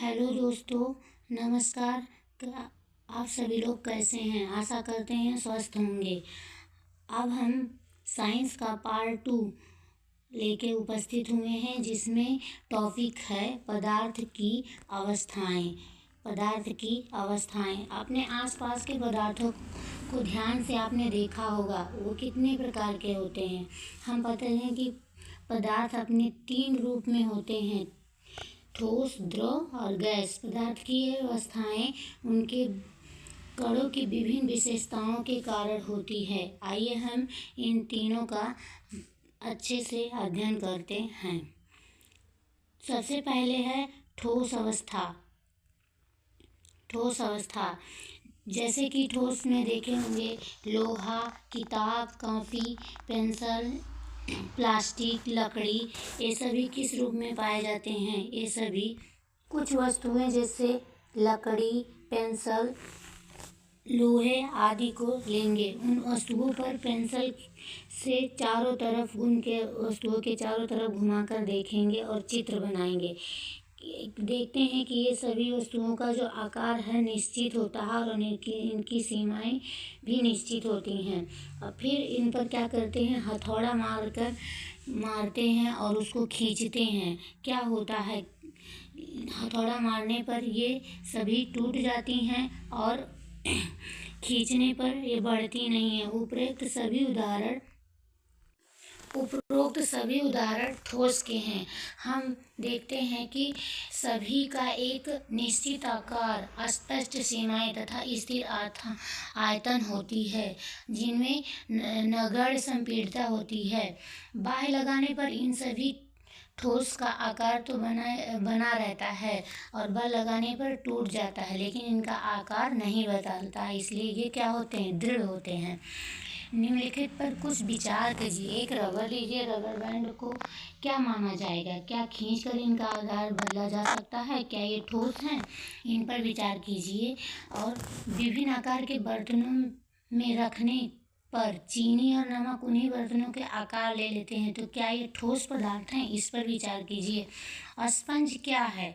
Hello दोस्तों, नमस्कार। आप सभी लोग कैसे हैं? आशा करते हैं स्वस्थ होंगे। अब हम साइंस का पार्ट 2 लेके उपस्थित हुए हैं, जिसमें टॉपिक है पदार्थ की अवस्थाएं। पदार्थ की अवस्थाएं, अपने आसपास के पदार्थों को ध्यान से आपने देखा होगा, वो कितने प्रकार के होते हैं। हम पता है कि पदार्थ अपने 3 रूप में होते हैं: ठोस, द्रव और गैस। पदार्थ की ये अवस्थाएं उनके कणों की विभिन्न विशेषताओं के कारण होती है। आइए हम इन तीनों का अच्छे से अध्ययन करते हैं। सबसे पहले है ठोस अवस्था। ठोस अवस्था, जैसे कि ठोस में देखे होंगे लोहा, किताब, कॉपी, पेंसिल, प्लास्टिक, लकड़ी, ये सभी किस रूप में पाए जाते हैं? ये सभी कुछ वस्तुएं जैसे लकड़ी, पेंसिल, लोहे आदि को लेंगे। उन वस्तुओं पर पेंसिल से चारों तरफ, उनके वस्तुओं के चारों तरफ घुमाकर देखेंगे और चित्र बनाएंगे। देखते हैं कि ये सभी वस्तुओं का जो आकार है निश्चित होता है और इनकी सीमाएं भी निश्चित होती हैं। और फिर इन पर क्या करते हैं? हथौड़ा मारते हैं और उसको खींचते हैं। क्या होता है? हथौड़ा मारने पर ये सभी टूट जाती हैं और खींचने पर ये बढ़ती नहीं है। उपरोक्त सभी उदाहरण ठोस के हैं। हम देखते हैं कि सभी का एक निश्चित आकार, स्पष्ट सीमाएं तथा स्थिर आयतन होती है, जिनमें नगण्य संपीड़ितता होती है। बाह्य लगाने पर इन सभी ठोस का आकार तो बना रहता है और बल लगाने पर टूट जाता है, लेकिन इनका आकार नहीं बदलता, इसलिए ये क्या होते हैं? दृढ़ होते हैं। निम्नलिखित पर कुछ विचार कीजिए। एक रबर लीजिए। रबर बैंड को क्या माना जाएगा? क्या खींचकर इनका आकार बदला जा सकता है? क्या ये ठोस हैं? इन पर विचार कीजिए। और विभिन्न आकार के बर्तनों में रखने पर चीनी और नमक उन्हीं बर्तनों के आकार ले लेते हैं, तो क्या ये ठोस पदार्थ हैं? इस पर विचार कीजिए। स्पंज क्या है?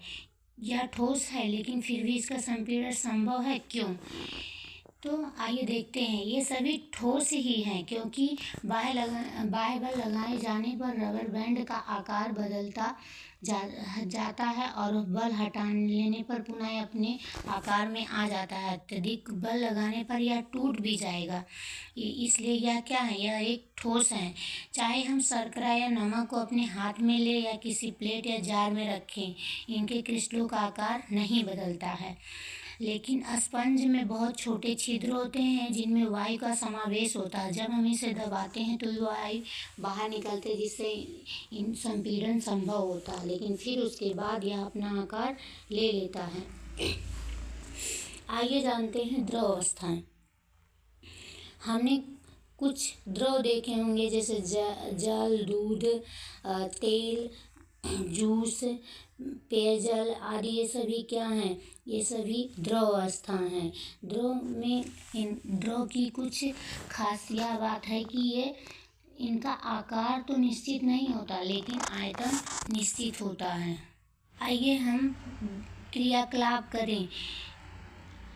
यह ठोस है, लेकिन फिर भी इसका संपीड़न संभव है, क्यों? तो आइए देखते हैं। ये सभी ठोस ही हैं, क्योंकि बाह्य बल लगाए जाने पर रबर बैंड का आकार बदलता जाता है और बल हटा लेने पर पुनः अपने आकार में आ जाता है। अत्यधिक बल लगाने पर यह टूट भी जाएगा। इसलिए यह क्या है? यह एक ठोस है। चाहे हम शर्करा या नमक को अपने हाथ में ले या किसी प्लेट या जार में रखें, इनके क्रिस्टलों का आकार नहीं बदलता है। लेकिन स्पंज में बहुत छोटे छिद्र होते हैं, जिनमें वायु का समावेश होता है। जब हम इसे दबाते हैं तो वायु बाहर निकलते है, जिससे इन संपीड़न संभव होता है, लेकिन फिर उसके बाद यह अपना आकार ले लेता है। आइए जानते हैं द्रव अवस्थाएं। हमने कुछ द्रव देखे होंगे, जैसे जल, दूध, तेल, जूस, पेयजल आदि। ये सभी क्या हैं? ये सभी द्रव अवस्था हैं। द्रव की कुछ खासियत बात है कि ये इनका आकार तो निश्चित नहीं होता, लेकिन आयतन निश्चित होता है। आइए हम क्रियाकलाप करें।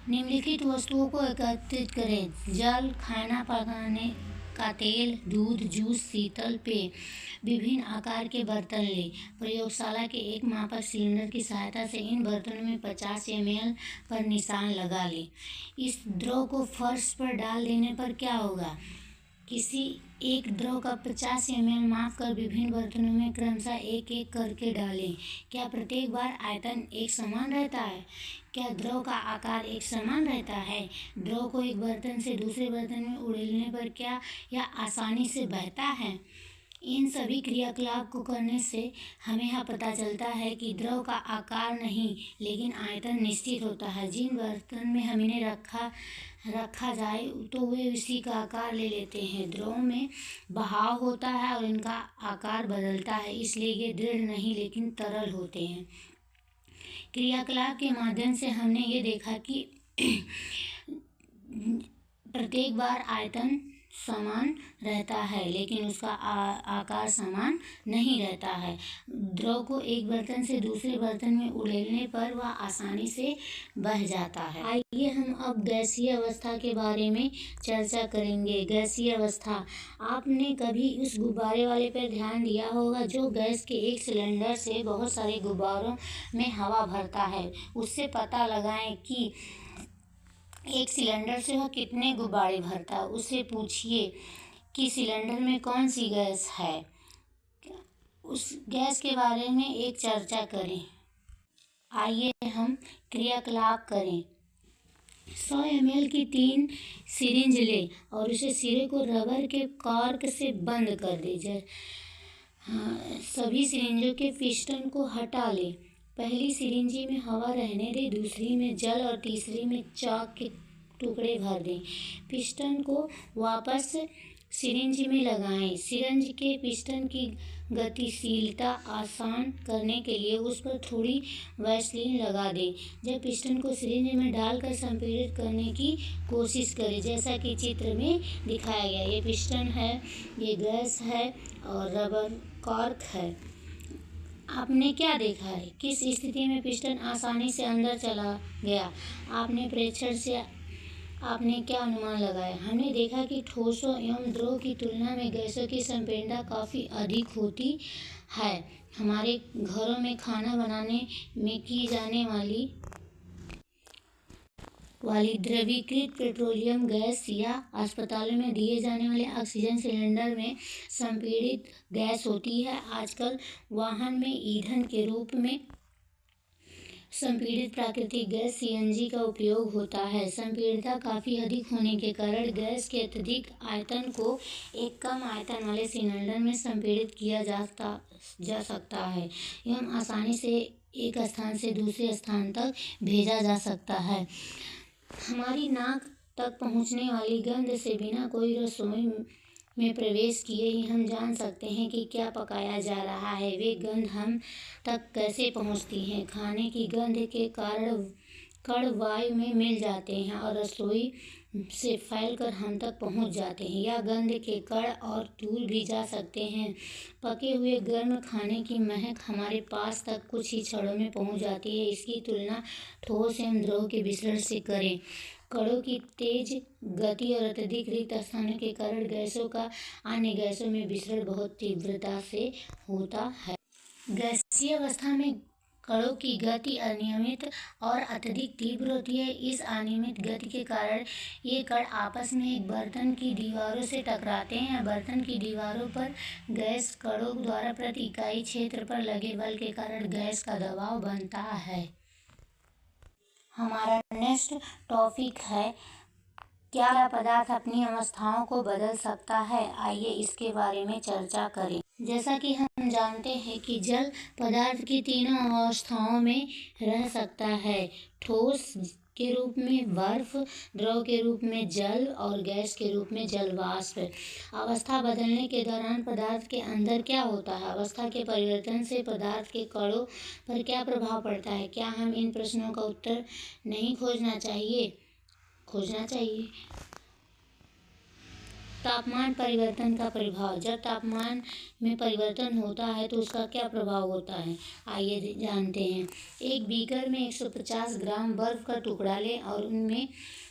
निम्नलिखित वस्तुओं को एकत्रित करें: जल, खाना पकाने का तेल, दूध, जूस, शीतल पेय। विभिन्न आकार के बर्तन लें। प्रयोगशाला के एक मापक सिलेंडर की सहायता से इन बर्तनों में 50 ml पर निशान लगा लें। इस द्रव को फर्श पर डाल देने पर क्या होगा? किसी एक द्रव का 50 ml माप कर विभिन्न बर्तनों में क्रमशः एक एक करके डालें। क्या प्रत्येक बार आयतन एक समान रहता है? क्या द्रव का आकार एक समान रहता है? द्रव को एक बर्तन से दूसरे बर्तन में उड़ेलने पर क्या यह आसानी से बहता है? इन सभी क्रियाकलाप को करने से हमें यह पता चलता है कि द्रव का आकार नहीं, लेकिन आयतन निश्चित होता है। जिन बर्तन में हम इन्हें रखा जाए तो वे उसी का आकार ले लेते हैं। द्रव में बहाव होता है और इनका आकार बदलता है, इसलिए ये दृढ़ नहीं लेकिन तरल होते हैं। क्रियाकलाप के माध्यम से हमने ये देखा कि प्रत्येक बार आयतन समान रहता है, लेकिन उसका आकार समान नहीं रहता है। द्रव को एक बर्तन से दूसरे बर्तन में उड़ेलने पर वह आसानी से बह जाता है। आइए हम अब गैसीय अवस्था के बारे में चर्चा करेंगे। गैसीय अवस्था, आपने कभी उस गुब्बारे वाले पर ध्यान दिया होगा जो गैस के एक सिलेंडर से बहुत सारे गुब्बारों में हवा भरता है। उससे पता लगाएं कि एक सिलेंडर से वह कितने गुब्बारे भरता है। उससे पूछिए कि सिलेंडर में कौन सी गैस है। उस गैस के बारे में एक चर्चा करें। आइए हम क्रियाकलाप करें। 100 ml की 3 सिरिंज लें और उसे सिरे को रबर के कॉर्क से बंद कर दीजिए। सभी सिरिंजों के पिस्टन को हटा लें। पहली सिरिंजी में हवा रहने दें, दूसरी में जल और तीसरी में चॉक के टुकड़े भर दें। पिस्टन को वापस सिरिंज में लगाएं। सिरिंज के पिस्टन की गतिशीलता आसान करने के लिए उस पर थोड़ी वैसलीन लगा दें। जब पिस्टन को सिरिंज में डालकर संपीड़ित करने की कोशिश करें, जैसा कि चित्र में दिखाया गया। ये पिस्टन है, ये गैस है और रबर कॉर्क है। आपने क्या देखा है? किस स्थिति में पिस्टन आसानी से अंदर चला गया? आपने प्रेक्षण से आपने क्या अनुमान लगाया? हमने देखा कि ठोसों एवं द्रव की तुलना में गैसों की संपीड़नता काफ़ी अधिक होती है। हमारे घरों में खाना बनाने में की जाने वाली द्रवीकृत पेट्रोलियम गैस या अस्पतालों में दिए जाने वाले ऑक्सीजन सिलेंडर में संपीड़ित गैस होती है। आजकल वाहन में ईंधन के रूप में संपीड़ित प्राकृतिक गैस सीएनजी का उपयोग होता है। संपीड़ितता काफ़ी अधिक होने के कारण गैस के अत्यधिक आयतन को एक कम आयतन वाले सिलेंडर में संपीड़ित किया जा सकता है एवं आसानी से एक स्थान से दूसरे स्थान तक भेजा जा सकता है। हमारी नाक तक पहुंचने वाली गंध से बिना कोई रसोई में प्रवेश किए ही हम जान सकते हैं कि क्या पकाया जा रहा है। वे गंध हम तक कैसे पहुंचती हैं? खाने की गंध के कारण कण वायु में मिल जाते हैं और रसोई से फैलकर हम तक पहुंच जाते हैं। या गंध के कण और दूर भी जा सकते हैं। पके हुए गर्म खाने की महक हमारे पास तक कुछ ही क्षणों में पहुंच जाती है। इसकी तुलना ठोस एवं द्रव के मिश्रण से करें। कणों की तेज गति और अत्यधिक रिक्त स्थानों के कारण गैसों का अन्य गैसों में विसरण बहुत तीव्रता से होता है। गैसीय अवस्था में कणों की गति अनियमित और अत्यधिक तीव्र होती है। इस अनियमित गति के कारण ये कण आपस में एक बर्तन की दीवारों से टकराते हैं। बर्तन की दीवारों पर गैस कणों द्वारा प्रति इकाई क्षेत्र पर लगे बल के कारण गैस का दबाव बनता है। हमारा नेक्स्ट टॉपिक है, क्या पदार्थ अपनी अवस्थाओं को बदल सकता है? आइए इसके बारे में चर्चा करें। जैसा कि हम जानते हैं कि जल पदार्थ की तीनों अवस्थाओं में रह सकता है। ठोस के रूप में बर्फ, द्रव के रूप में जल और गैस के रूप में जल वाष्प। अवस्था बदलने के दौरान पदार्थ के अंदर क्या होता है? अवस्था के परिवर्तन से पदार्थ के कणों पर क्या प्रभाव पड़ता है? क्या हम इन प्रश्नों का उत्तर नहीं खोजना चाहिए? तापमान परिवर्तन का प्रभाव। जब तापमान में परिवर्तन होता है तो उसका क्या प्रभाव होता है? आइए जानते हैं। एक बीकर में 150 ग्राम बर्फ का टुकड़ा लें और उनमें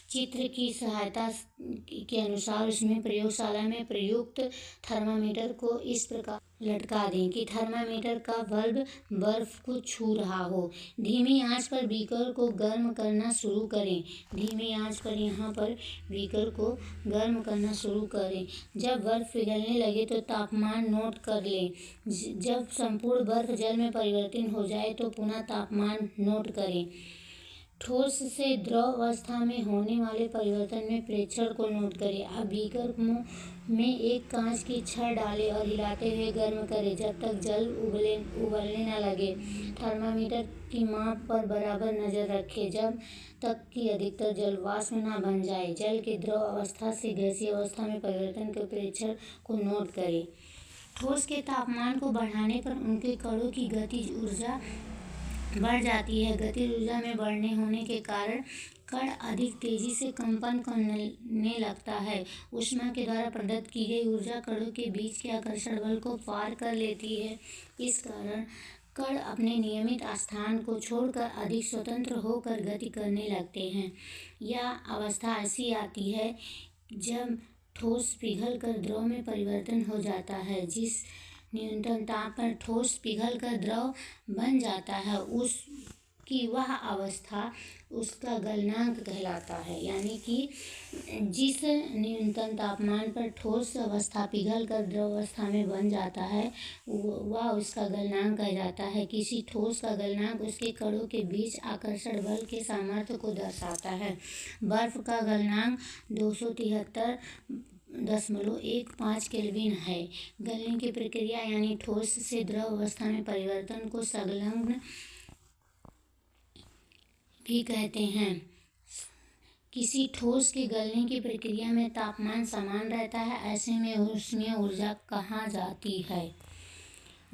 चित्र की सहायता के अनुसार उसमें प्रयोगशाला में प्रयुक्त थर्मामीटर को इस प्रकार लटका दें कि थर्मामीटर का बल्ब बर्फ को छू रहा हो। धीमी आंच पर बीकर को गर्म करना शुरू करें। धीमी आंच पर यहाँ पर बीकर को गर्म करना शुरू करें। जब बर्फ पिघलने लगे तो तापमान नोट कर लें। जब संपूर्ण बर्फ जल में परिवर्तित हो जाए तो पुनः तापमान नोट करें। ठोस से द्रव अवस्था में होने वाले परिवर्तन में प्रेक्षण को नोट करें। अब बीकर में एक कांच की छड़ डालें और हिलाते हुए गर्म करें जब तक जल उबलने न लगे। थर्मामीटर की माप पर बराबर नज़र रखें जब तक कि अधिकतर जल वाष्प न बन जाए। जल के द्रव अवस्था से गैसीय अवस्था में परिवर्तन के प्रेक्षण को नोट करें। ठोस के तापमान को बढ़ाने पर उनके कणों की गतिज ऊर्जा बढ़ जाती है। गतिज ऊर्जा में बढ़ने होने के कारण कण अधिक तेजी से कंपन करने लगता है। ऊष्मा के द्वारा प्रदत्त की गई ऊर्जा कणों के बीच के आकर्षण बल को पार कर लेती है। इस कारण कण अपने नियमित स्थान को छोड़कर अधिक स्वतंत्र होकर गति करने लगते हैं। यह अवस्था ऐसी आती है जब ठोस पिघलकर द्रव में परिवर्तन हो जाता है। जिस न्यूनतम ताप पर ठोस पिघलकर द्रव बन जाता है उसकी वह अवस्था उसका गलनांक कहलाता है। यानी कि जिस न्यूनतम तापमान पर ठोस अवस्था पिघलकर द्रव अवस्था में बन जाता है वह उसका गलनांक कहलाता है। किसी ठोस का गलनांक उसके कणों के बीच आकर्षण बल के सामर्थ्य को दर्शाता है। बर्फ का गलनांक 273.15 केल्विन है। गलने की प्रक्रिया यानी ठोस से द्रव अवस्था में परिवर्तन को संलग्न भी कहते हैं। किसी ठोस के गलने की प्रक्रिया में तापमान समान रहता है, ऐसे में ऊष्मीय ऊर्जा कहा जाती है।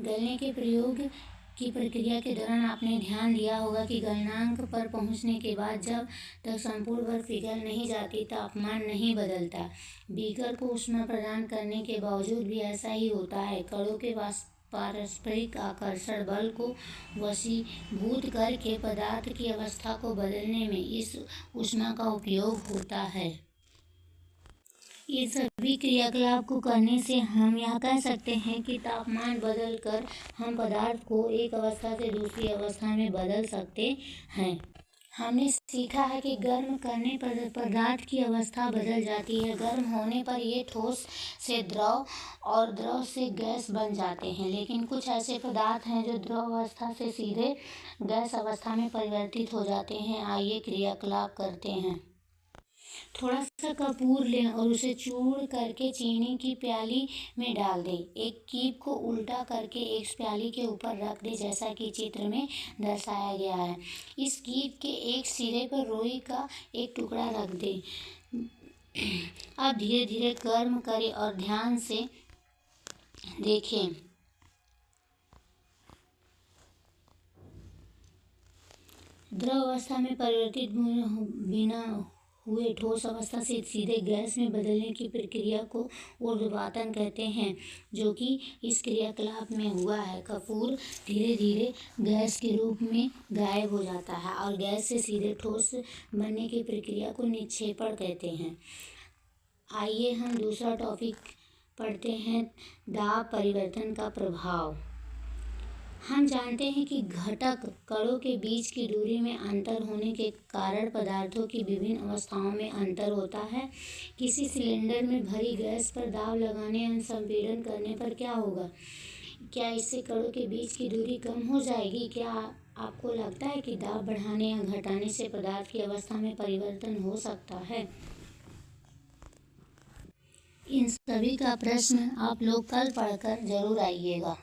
गलने के प्रयोग की प्रक्रिया के दौरान आपने ध्यान दिया होगा कि गलनांक पर पहुंचने के बाद जब तक संपूर्ण बर्फ पिघल नहीं जाती तापमान नहीं बदलता। बीकर को ऊष्मा प्रदान करने के बावजूद भी ऐसा ही होता है। कणों के पारस्परिक आकर्षण बल को वशीभूत करके पदार्थ की अवस्था को बदलने में इस ऊष्मा का उपयोग होता है। इन सभी क्रियाकलाप को करने से हम यह कह सकते हैं कि तापमान बदलकर हम पदार्थ को एक अवस्था से दूसरी अवस्था में बदल सकते हैं। हमने सीखा है कि गर्म करने पर पदार्थ की अवस्था बदल जाती है। गर्म होने पर ये ठोस से द्रव और द्रव से गैस बन जाते हैं। लेकिन कुछ ऐसे पदार्थ हैं जो द्रव अवस्था से सीधे गैस अवस्था में परिवर्तित हो जाते हैं। आइए क्रियाकलाप करते हैं। थोड़ा सा कपूर लें और उसे चूर्ण करके चीनी की प्याली में डाल दें। एक कीप को उल्टा करके एक प्याली के ऊपर रख दें जैसा कि चित्र में दर्शाया गया है। इस कीप के एक सिरे पर रुई का एक टुकड़ा रख दें। अब धीरे धीरे गर्म करें और ध्यान से देखें। द्रव अवस्था में परिवर्तित बिना हुए ठोस अवस्था से सीधे गैस में बदलने की प्रक्रिया को ऊर्ध्वपातन कहते हैं, जो कि इस क्रियाकलाप में हुआ है। कपूर धीरे धीरे गैस के रूप में गायब हो जाता है और गैस से सीधे ठोस बनने की प्रक्रिया को निक्षेपण कहते हैं। आइए हम दूसरा टॉपिक पढ़ते हैं, दाब परिवर्तन का प्रभाव। हम जानते हैं कि घटक कणों के बीच की दूरी में अंतर होने के कारण पदार्थों की विभिन्न अवस्थाओं में अंतर होता है। किसी सिलेंडर में भरी गैस पर दाब लगाने या संपीड़न करने पर क्या होगा? क्या इससे कणों के बीच की दूरी कम हो जाएगी? क्या आपको लगता है कि दाब बढ़ाने या घटाने से पदार्थ की अवस्था में परिवर्तन हो सकता है? इन सभी का प्रश्न आप लोग कल पढ़कर जरूर आइएगा।